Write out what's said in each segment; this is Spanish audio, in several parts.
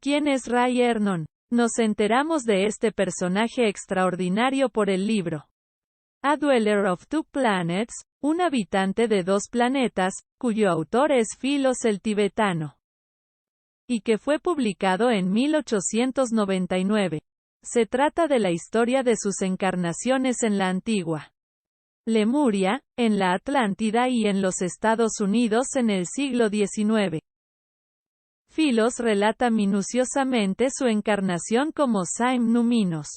¿Quién es Ray Ernon? Nos enteramos de este personaje extraordinario por el libro A Dweller of Two Planets, un habitante de dos planetas, cuyo autor es Filos el tibetano, y que fue publicado en 1899. Se trata de la historia de sus encarnaciones en la antigua Lemuria, en la Atlántida y en los Estados Unidos en el siglo XIX. Filos relata minuciosamente su encarnación como Saim Numinos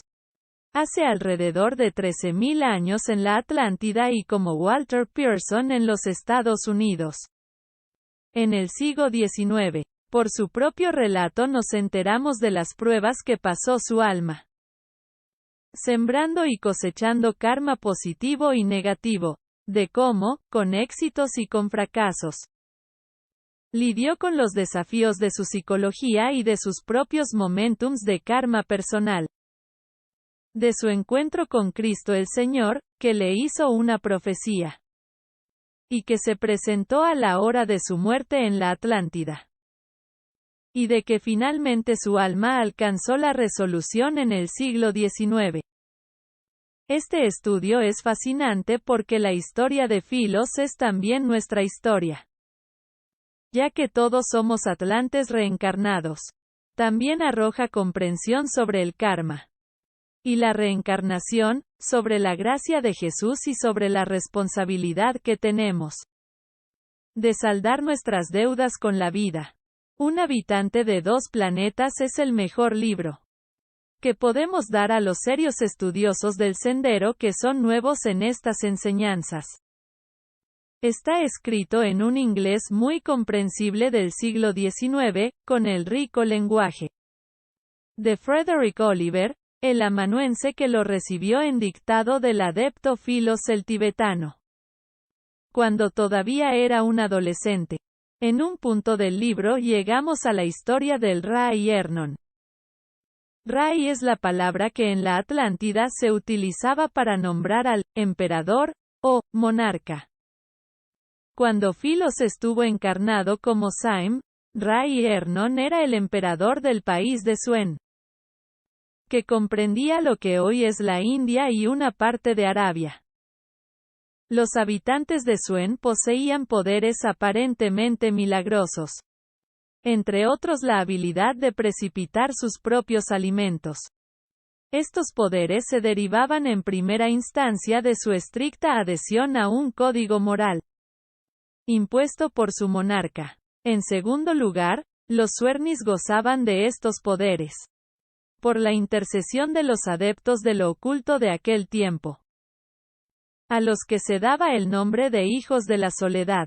hace alrededor de 13.000 años en la Atlántida y como Walter Pearson en los Estados Unidos en el siglo XIX. Por su propio relato nos enteramos de las pruebas que pasó su alma, sembrando y cosechando karma positivo y negativo, de cómo, con éxitos y con fracasos, lidió con los desafíos de su psicología y de sus propios momentums de karma personal, de su encuentro con Cristo el Señor, que le hizo una profecía, y que se presentó a la hora de su muerte en la Atlántida, y de que finalmente su alma alcanzó la resolución en el siglo XIX. Este estudio es fascinante porque la historia de Filos es también nuestra historia, ya que todos somos atlantes reencarnados. También arroja comprensión sobre el karma y la reencarnación, sobre la gracia de Jesús y sobre la responsabilidad que tenemos de saldar nuestras deudas con la vida. Un habitante de dos planetas es el mejor libro que podemos dar a los serios estudiosos del sendero que son nuevos en estas enseñanzas. Está escrito en un inglés muy comprensible del siglo XIX, con el rico lenguaje de Frederick Oliver, el amanuense que lo recibió en dictado del adepto Filos el tibetano, cuando todavía era un adolescente. En un punto del libro llegamos a la historia del Ray Ernon. Ray es la palabra que en la Atlántida se utilizaba para nombrar al emperador o monarca. Cuando Filos estuvo encarnado como Saim, Ray Ernon era el emperador del país de Suen, que comprendía lo que hoy es la India y una parte de Arabia. Los habitantes de Suen poseían poderes aparentemente milagrosos, entre otros la habilidad de precipitar sus propios alimentos. Estos poderes se derivaban en primera instancia de su estricta adhesión a un código moral impuesto por su monarca. En segundo lugar, los Suernis gozaban de estos poderes por la intercesión de los adeptos de lo oculto de aquel tiempo, a los que se daba el nombre de hijos de la soledad.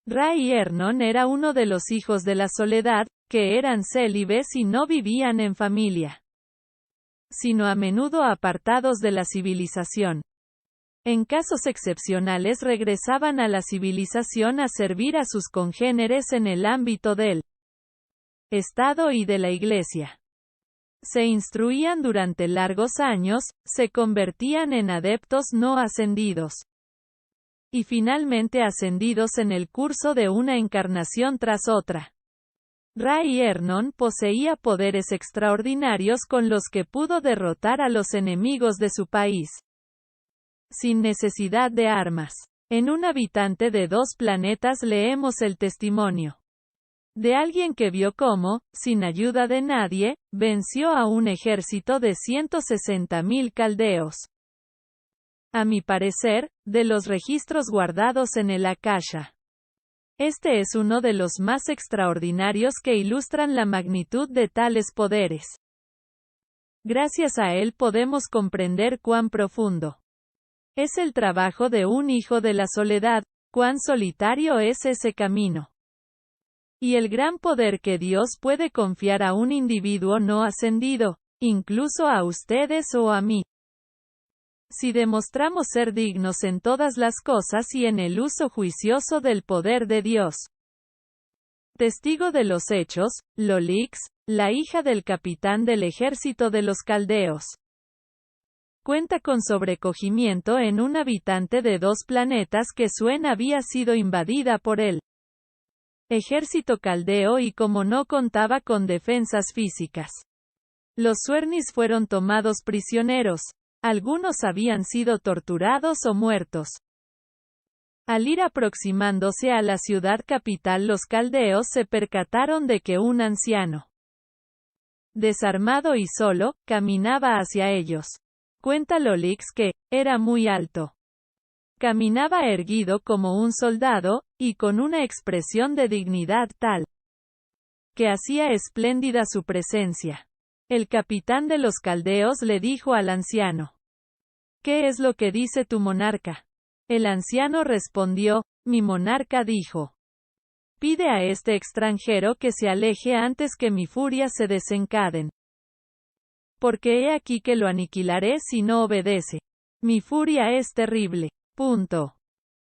Ray Ernon era uno de los hijos de la soledad, que eran célibes y no vivían en familia, sino a menudo apartados de la civilización. En casos excepcionales regresaban a la civilización a servir a sus congéneres en el ámbito del Estado y de la Iglesia. Se instruían durante largos años, se convertían en adeptos no ascendidos, y finalmente ascendidos en el curso de una encarnación tras otra. Ray Ernon poseía poderes extraordinarios con los que pudo derrotar a los enemigos de su país, sin necesidad de armas. En un habitante de dos planetas leemos el testimonio de alguien que vio cómo, sin ayuda de nadie, venció a un ejército de 160.000 caldeos. A mi parecer, de los registros guardados en el Akasha. Este es uno de los más extraordinarios que ilustran la magnitud de tales poderes. Gracias a él podemos comprender cuán profundo es el trabajo de un hijo de la soledad, cuán solitario es ese camino, y el gran poder que Dios puede confiar a un individuo no ascendido, incluso a ustedes o a mí, si demostramos ser dignos en todas las cosas y en el uso juicioso del poder de Dios. Testigo de los hechos, Lolix, la hija del capitán del ejército de los caldeos, cuenta con sobrecogimiento en un habitante de dos planetas que Suen había sido invadida por él. ejército caldeo y como no contaba con defensas físicas. Los Suernis fueron tomados prisioneros. Algunos habían sido torturados o muertos. Al ir aproximándose a la ciudad capital, los caldeos se percataron de que un anciano, desarmado y solo, caminaba hacia ellos. Cuenta Lolix que era muy alto. Caminaba erguido como un soldado, y con una expresión de dignidad tal que hacía espléndida su presencia. El capitán de los caldeos le dijo al anciano: ¿Qué es lo que dice tu monarca? El anciano respondió: mi monarca dijo: pide a este extranjero que se aleje antes que mi furia se desencadene. Porque he aquí que lo aniquilaré si no obedece. Mi furia es terrible. Punto.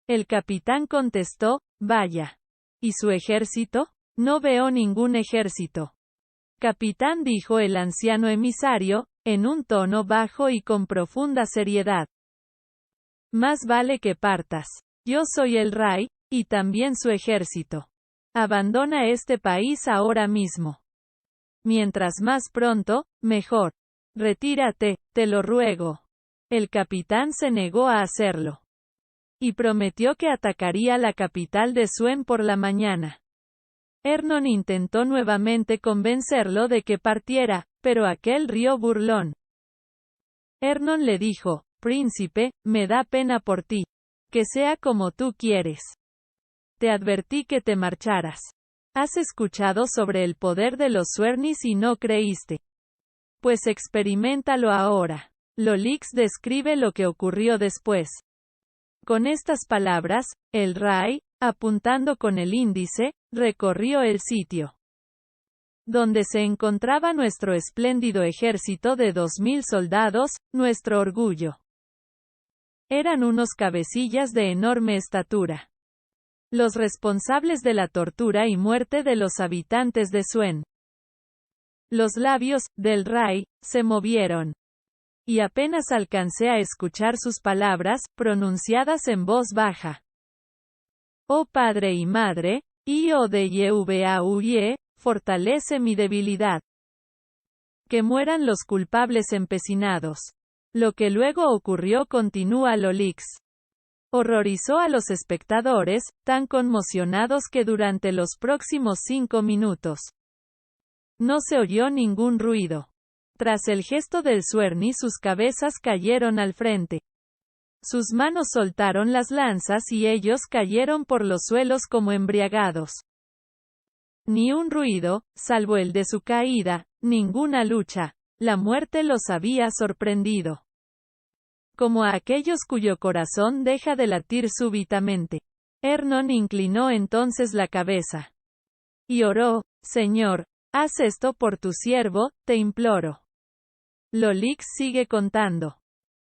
El capitán contestó: vaya. ¿Y su ejército? No veo ningún ejército. Capitán, dijo el anciano emisario, en un tono bajo y con profunda seriedad. Más vale que partas. Yo soy el rey, y también su ejército. Abandona este país ahora mismo. Mientras más pronto, mejor. Retírate, te lo ruego. El capitán se negó a hacerlo. Y prometió que atacaría la capital de Suen por la mañana. Ernon intentó nuevamente convencerlo de que partiera, pero aquel rió burlón. Ernon le dijo: príncipe, me da pena por ti. Que sea como tú quieres. Te advertí que te marcharas. Has escuchado sobre el poder de los Suernis y no creíste. Pues experiméntalo ahora. Lolix describe lo que ocurrió después. Con estas palabras, el rey, apuntando con el índice, recorrió el sitio donde se encontraba nuestro espléndido ejército de 2000 soldados, nuestro orgullo. Eran unos cabecillas de enorme estatura. Los responsables de la tortura y muerte de los habitantes de Suen. Los labios del rey se movieron. Y apenas alcancé a escuchar sus palabras, pronunciadas en voz baja. Oh Padre y Madre, IODYVAUYE, fortalece mi debilidad. Que mueran los culpables empecinados. Lo que luego ocurrió, continúa Lolix, horrorizó a los espectadores, tan conmocionados que durante los próximos 5 minutos no se oyó ningún ruido. Tras el gesto del Suerni, sus cabezas cayeron al frente. Sus manos soltaron las lanzas y ellos cayeron por los suelos como embriagados. Ni un ruido, salvo el de su caída, ninguna lucha. La muerte los había sorprendido. Como a aquellos cuyo corazón deja de latir súbitamente. Ernon inclinó entonces la cabeza. Y oró: Señor, haz esto por tu siervo, te imploro. Lolix sigue contando.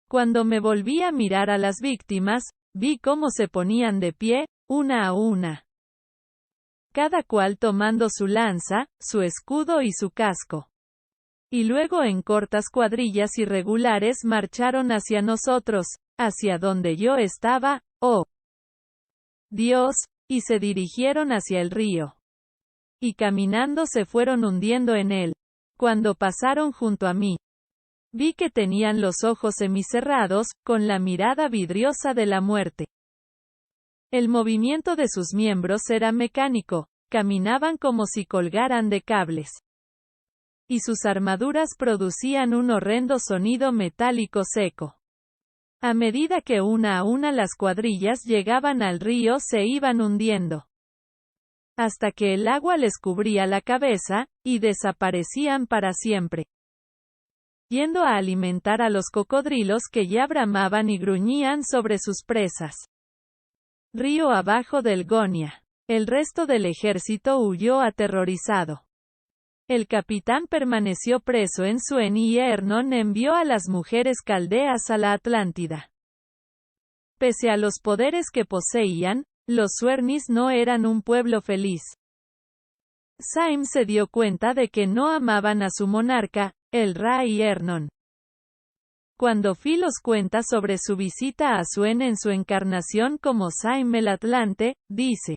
Cuando me volví a mirar a las víctimas, vi cómo se ponían de pie, una a una. Cada cual tomando su lanza, su escudo y su casco. Y luego en cortas cuadrillas irregulares marcharon hacia nosotros, hacia donde yo estaba, oh Dios, y se dirigieron hacia el río. Y caminando se fueron hundiendo en él. Cuando pasaron junto a mí, vi que tenían los ojos semicerrados, con la mirada vidriosa de la muerte. El movimiento de sus miembros era mecánico, caminaban como si colgaran de cables. Y sus armaduras producían un horrendo sonido metálico seco. A medida que una a una las cuadrillas llegaban al río, se iban hundiendo. Hasta que el agua les cubría la cabeza, y desaparecían para siempre. Yendo a alimentar a los cocodrilos que ya bramaban y gruñían sobre sus presas. Río abajo del Gonia. El resto del ejército huyó aterrorizado. El capitán permaneció preso en Suen y Ernon envió a las mujeres caldeas a la Atlántida. Pese a los poderes que poseían, los Suernis no eran un pueblo feliz. Saim se dio cuenta de que no amaban a su monarca, el rey Ernon. Cuando Filos cuenta sobre su visita a Suen en su encarnación como Saim el Atlante, dice: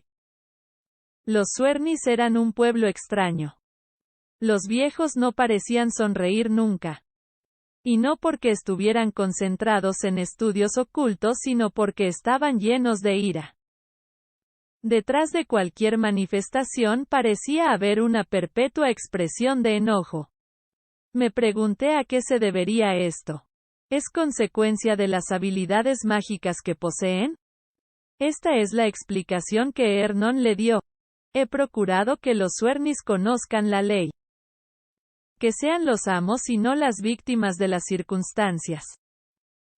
Los Suernis eran un pueblo extraño. Los viejos no parecían sonreír nunca. Y no porque estuvieran concentrados en estudios ocultos, sino porque estaban llenos de ira. Detrás de cualquier manifestación parecía haber una perpetua expresión de enojo. Me pregunté a qué se debería esto. ¿Es consecuencia de las habilidades mágicas que poseen? Esta es la explicación que Ernon le dio. He procurado que los Suernis conozcan la ley. Que sean los amos y no las víctimas de las circunstancias.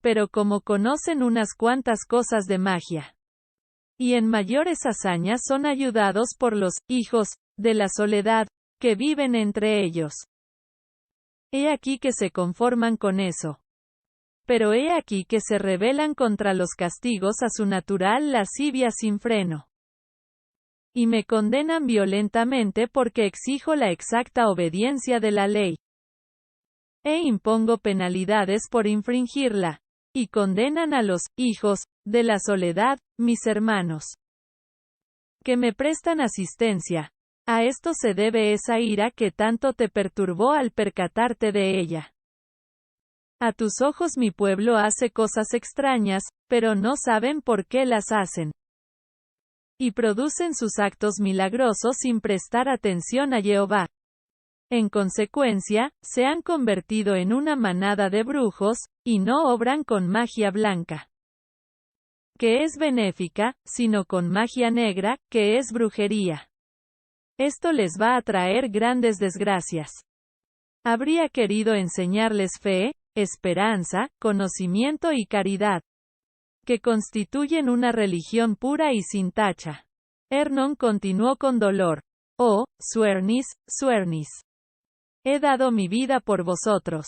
Pero como conocen unas cuantas cosas de magia, y en mayores hazañas son ayudados por los hijos de la soledad, que viven entre ellos. He aquí que se conforman con eso. Pero he aquí que se rebelan contra los castigos a su natural lascivia sin freno. Y me condenan violentamente porque exijo la exacta obediencia de la ley. E impongo penalidades por infringirla. Y condenan a los hijos de la soledad, mis hermanos, que me prestan asistencia. A esto se debe esa ira que tanto te perturbó al percatarte de ella. A tus ojos mi pueblo hace cosas extrañas, pero no saben por qué las hacen. Y producen sus actos milagrosos sin prestar atención a Jehová. En consecuencia, se han convertido en una manada de brujos, y no obran con magia blanca, que es benéfica, sino con magia negra, que es brujería. Esto les va a traer grandes desgracias. Habría querido enseñarles fe, esperanza, conocimiento y caridad, que constituyen una religión pura y sin tacha. Ernon continuó con dolor. Oh, Suernis, Suernis. He dado mi vida por vosotros.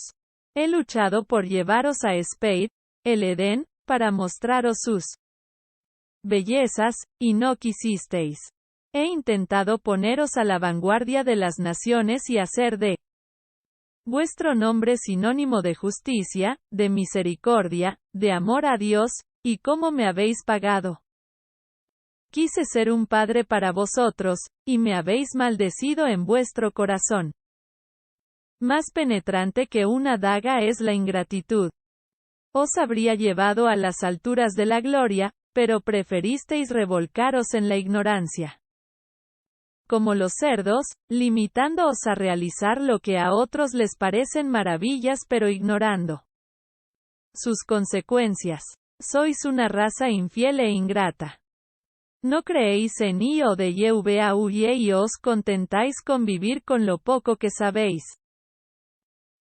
He luchado por llevaros a Spade, el Edén, para mostraros sus bellezas, y no quisisteis. He intentado poneros a la vanguardia de las naciones y hacer de vuestro nombre sinónimo de justicia, de misericordia, de amor a Dios, y cómo me habéis pagado. Quise ser un padre para vosotros, y me habéis maldecido en vuestro corazón. Más penetrante que una daga es la ingratitud. Os habría llevado a las alturas de la gloria, pero preferisteis revolcaros en la ignorancia. Como los cerdos, limitándoos a realizar lo que a otros les parecen maravillas pero ignorando sus consecuencias. Sois una raza infiel e ingrata. No creéis en I o de Yehubeauye y os contentáis con vivir con lo poco que sabéis.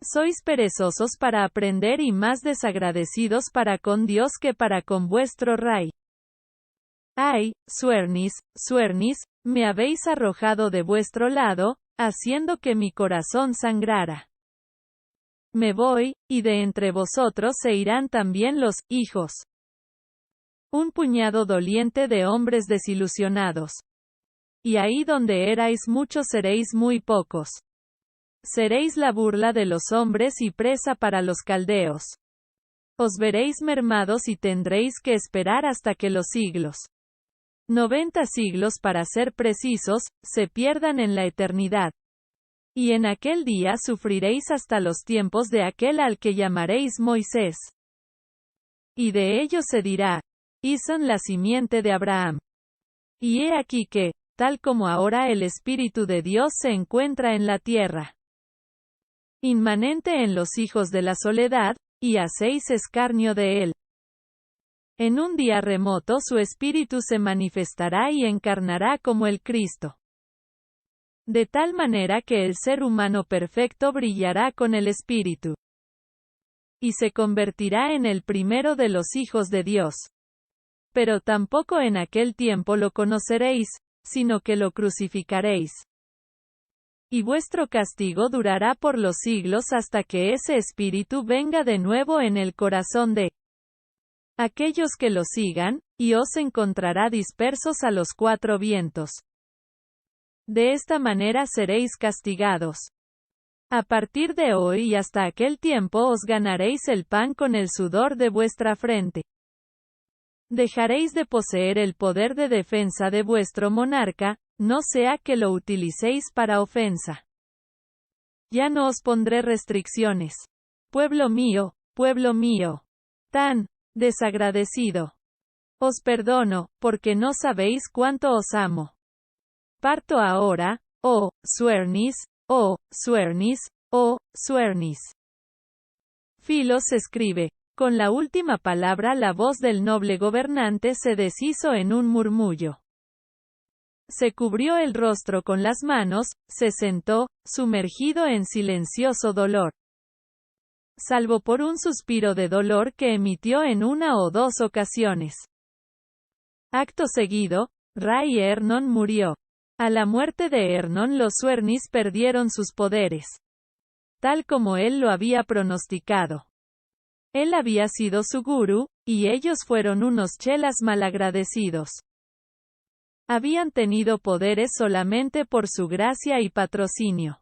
Sois perezosos para aprender y más desagradecidos para con Dios que para con vuestro rey. Ay, Suernis, Suernis, me habéis arrojado de vuestro lado, haciendo que mi corazón sangrara. Me voy, y de entre vosotros se irán también los hijos. Un puñado doliente de hombres desilusionados. Y ahí donde erais muchos seréis muy pocos. Seréis la burla de los hombres y presa para los caldeos. Os veréis mermados y tendréis que esperar hasta que los siglos, 90 siglos para ser precisos, se pierdan en la eternidad. Y en aquel día sufriréis hasta los tiempos de aquel al que llamaréis Moisés. Y de ellos se dirá, y son la simiente de Abraham. Y he aquí que, tal como ahora el Espíritu de Dios se encuentra en la tierra, inmanente en los hijos de la soledad, y hacéis escarnio de él. En un día remoto su Espíritu se manifestará y encarnará como el Cristo. De tal manera que el ser humano perfecto brillará con el Espíritu. Y se convertirá en el primero de los hijos de Dios. Pero tampoco en aquel tiempo lo conoceréis, sino que lo crucificaréis. Y vuestro castigo durará por los siglos hasta que ese Espíritu venga de nuevo en el corazón de aquellos que lo sigan, y os encontrará dispersos a los cuatro vientos. De esta manera seréis castigados. A partir de hoy y hasta aquel tiempo os ganaréis el pan con el sudor de vuestra frente. Dejaréis de poseer el poder de defensa de vuestro monarca, no sea que lo utilicéis para ofensa. Ya no os pondré restricciones. Pueblo mío, tan desagradecido. Os perdono, porque no sabéis cuánto os amo. Parto ahora, oh Suernis, oh Suernis, oh Suernis. Filos escribe. Con la última palabra la voz del noble gobernante se deshizo en un murmullo. Se cubrió el rostro con las manos, se sentó, sumergido en silencioso dolor. Salvo por un suspiro de dolor que emitió en una o dos ocasiones. Acto seguido, Ray Ernon murió. A la muerte de Ernon los Suernis perdieron sus poderes. Tal como él lo había pronosticado. Él había sido su gurú, y ellos fueron unos chelas malagradecidos. Habían tenido poderes solamente por su gracia y patrocinio.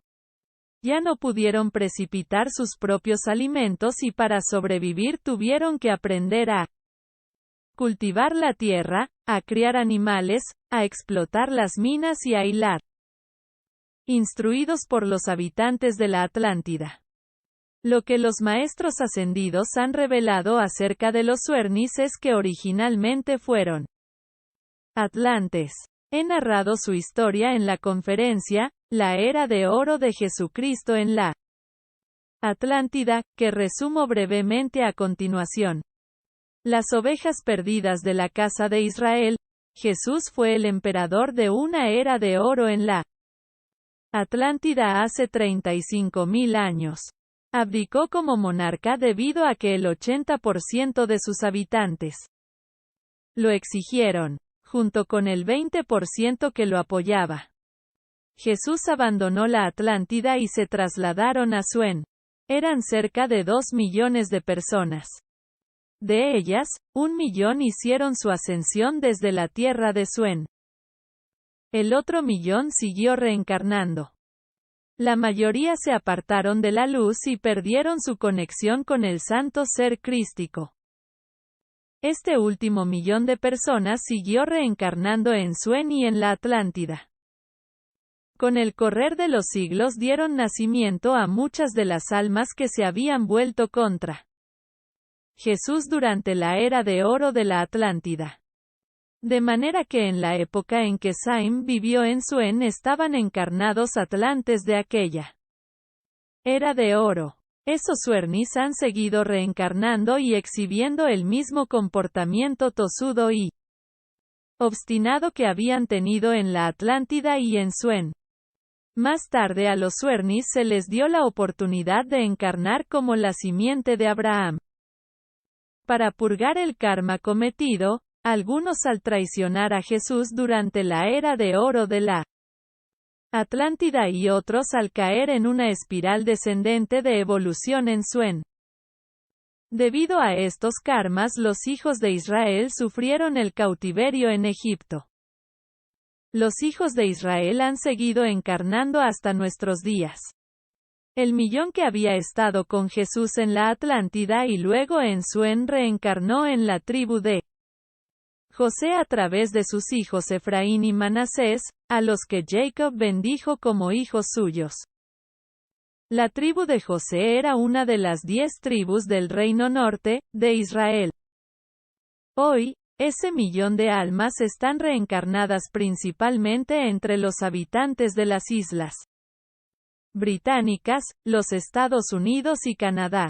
Ya no pudieron precipitar sus propios alimentos y para sobrevivir tuvieron que aprender a cultivar la tierra, a criar animales, a explotar las minas y a hilar. Instruidos por los habitantes de la Atlántida. Lo que los maestros ascendidos han revelado acerca de los Suernis es que originalmente fueron atlantes. He narrado su historia en la conferencia, La Era de Oro de Jesucristo en la Atlántida, que resumo brevemente a continuación. Las ovejas perdidas de la casa de Israel. Jesús fue el emperador de una era de oro en la Atlántida hace 35.000 años. Abdicó como monarca debido a que el 80% de sus habitantes lo exigieron, junto con el 20% que lo apoyaba. Jesús abandonó la Atlántida y se trasladaron a Suen. Eran cerca de 2 millones de personas. De ellas, 1 millón hicieron su ascensión desde la tierra de Suen. El otro millón siguió reencarnando. La mayoría se apartaron de la luz y perdieron su conexión con el santo ser crístico. Este último millón de personas siguió reencarnando en Suen y en la Atlántida. Con el correr de los siglos dieron nacimiento a muchas de las almas que se habían vuelto contra Jesús durante la era de oro de la Atlántida. De manera que en la época en que Saim vivió en Suen estaban encarnados atlantes de aquella era de oro. Esos Suernis han seguido reencarnando y exhibiendo el mismo comportamiento tosudo y obstinado que habían tenido en la Atlántida y en Suen. Más tarde a los Suernis se les dio la oportunidad de encarnar como la simiente de Abraham. Para purgar el karma cometido, algunos al traicionar a Jesús durante la era de oro de la Atlántida y otros al caer en una espiral descendente de evolución en Suen. Debido a estos karmas los hijos de Israel sufrieron el cautiverio en Egipto. Los hijos de Israel han seguido encarnando hasta nuestros días. El millón que había estado con Jesús en la Atlántida y luego en Suen reencarnó en la tribu de José a través de sus hijos Efraín y Manasés, a los que Jacob bendijo como hijos suyos. La tribu de José era una de las 10 tribus del reino norte, de Israel. Hoy, ese millón de almas están reencarnadas principalmente entre los habitantes de las islas británicas, los Estados Unidos y Canadá.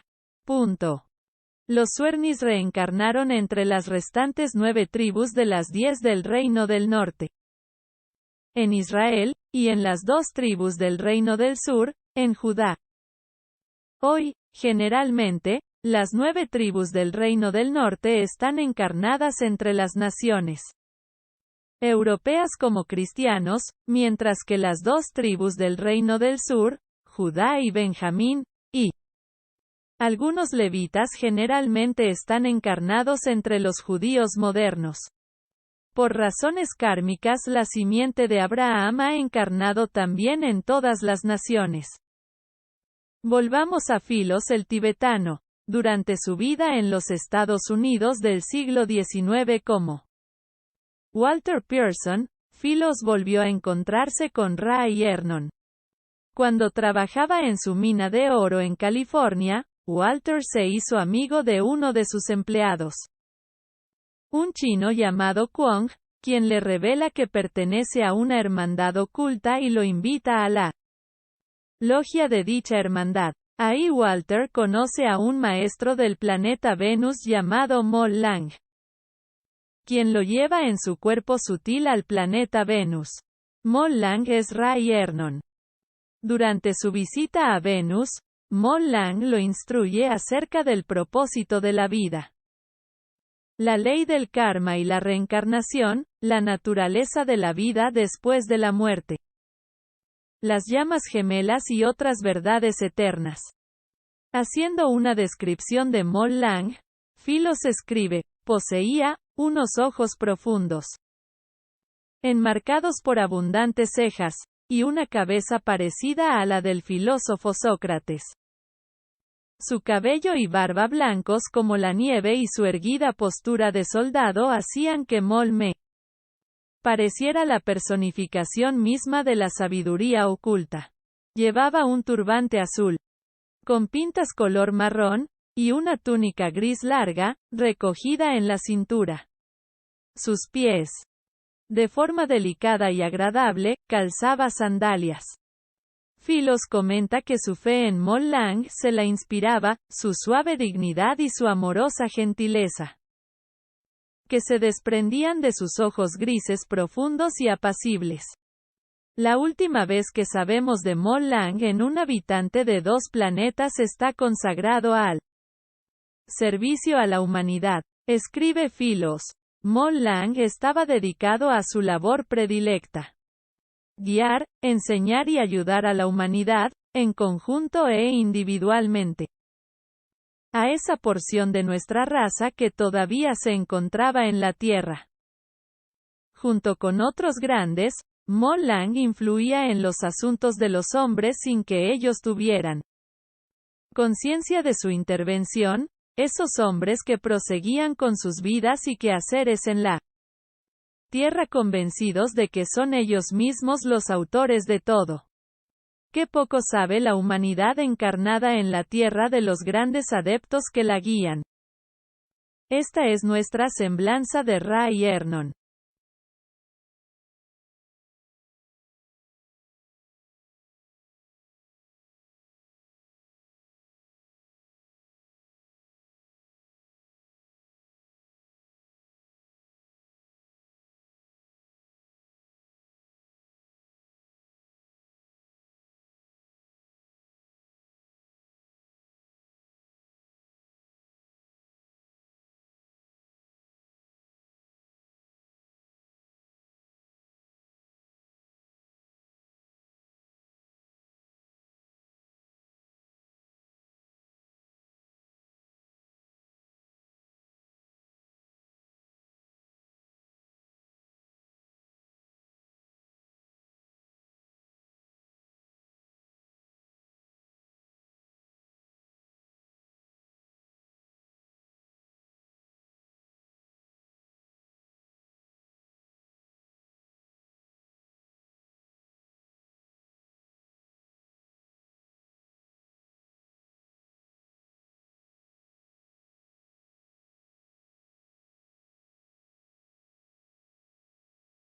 Los Suernis reencarnaron entre las restantes 9 tribus de las 10 del Reino del Norte. En Israel, y en las 2 tribus del Reino del Sur, en Judá. Hoy, generalmente, las 9 tribus del Reino del Norte están encarnadas entre las naciones europeas como cristianos, mientras que las 2 tribus del Reino del Sur, Judá y Benjamín, y algunos levitas generalmente están encarnados entre los judíos modernos. Por razones kármicas la simiente de Abraham ha encarnado también en todas las naciones. Volvamos a Filos el tibetano. Durante su vida en los Estados Unidos del siglo XIX como Walter Pearson, Philos volvió a encontrarse con Ra y Ernon. Cuando trabajaba en su mina de oro en California, Walter se hizo amigo de uno de sus empleados, un chino llamado Kwong, quien le revela que pertenece a una hermandad oculta y lo invita a la logia de dicha hermandad. Ahí Walter conoce a un maestro del planeta Venus llamado Mol Lang, quien lo lleva en su cuerpo sutil al planeta Venus. Mol Lang es Ra y Ernon. Durante su visita a Venus, Mol Lang lo instruye acerca del propósito de la vida, la ley del karma y la reencarnación, la naturaleza de la vida después de la muerte, las llamas gemelas y otras verdades eternas. Haciendo una descripción de Mol Lang, Philos escribe: poseía unos ojos profundos, enmarcados por abundantes cejas, y una cabeza parecida a la del filósofo Sócrates. Su cabello y barba blancos como la nieve y su erguida postura de soldado hacían que Mol me pareciera la personificación misma de la sabiduría oculta. Llevaba un turbante azul, con pintas color marrón, y una túnica gris larga, recogida en la cintura. Sus pies, de forma delicada y agradable, calzaba sandalias. Philos comenta que su fe en Mol Lang se la inspiraba, su suave dignidad y su amorosa gentileza, que se desprendían de sus ojos grises profundos y apacibles. La última vez que sabemos de Mol Lang en un habitante de dos planetas está consagrado al servicio a la humanidad. Escribe Philos. Mol Lang estaba dedicado a su labor predilecta: guiar, enseñar y ayudar a la humanidad, en conjunto e individualmente, a esa porción de nuestra raza que todavía se encontraba en la Tierra. Junto con otros grandes, Mol Lang influía en los asuntos de los hombres sin que ellos tuvieran conciencia de su intervención, esos hombres que proseguían con sus vidas y quehaceres en la Tierra convencidos de que son ellos mismos los autores de todo. Qué poco sabe la humanidad encarnada en la Tierra de los grandes adeptos que la guían. Esta es nuestra semblanza de Ra y Ernon.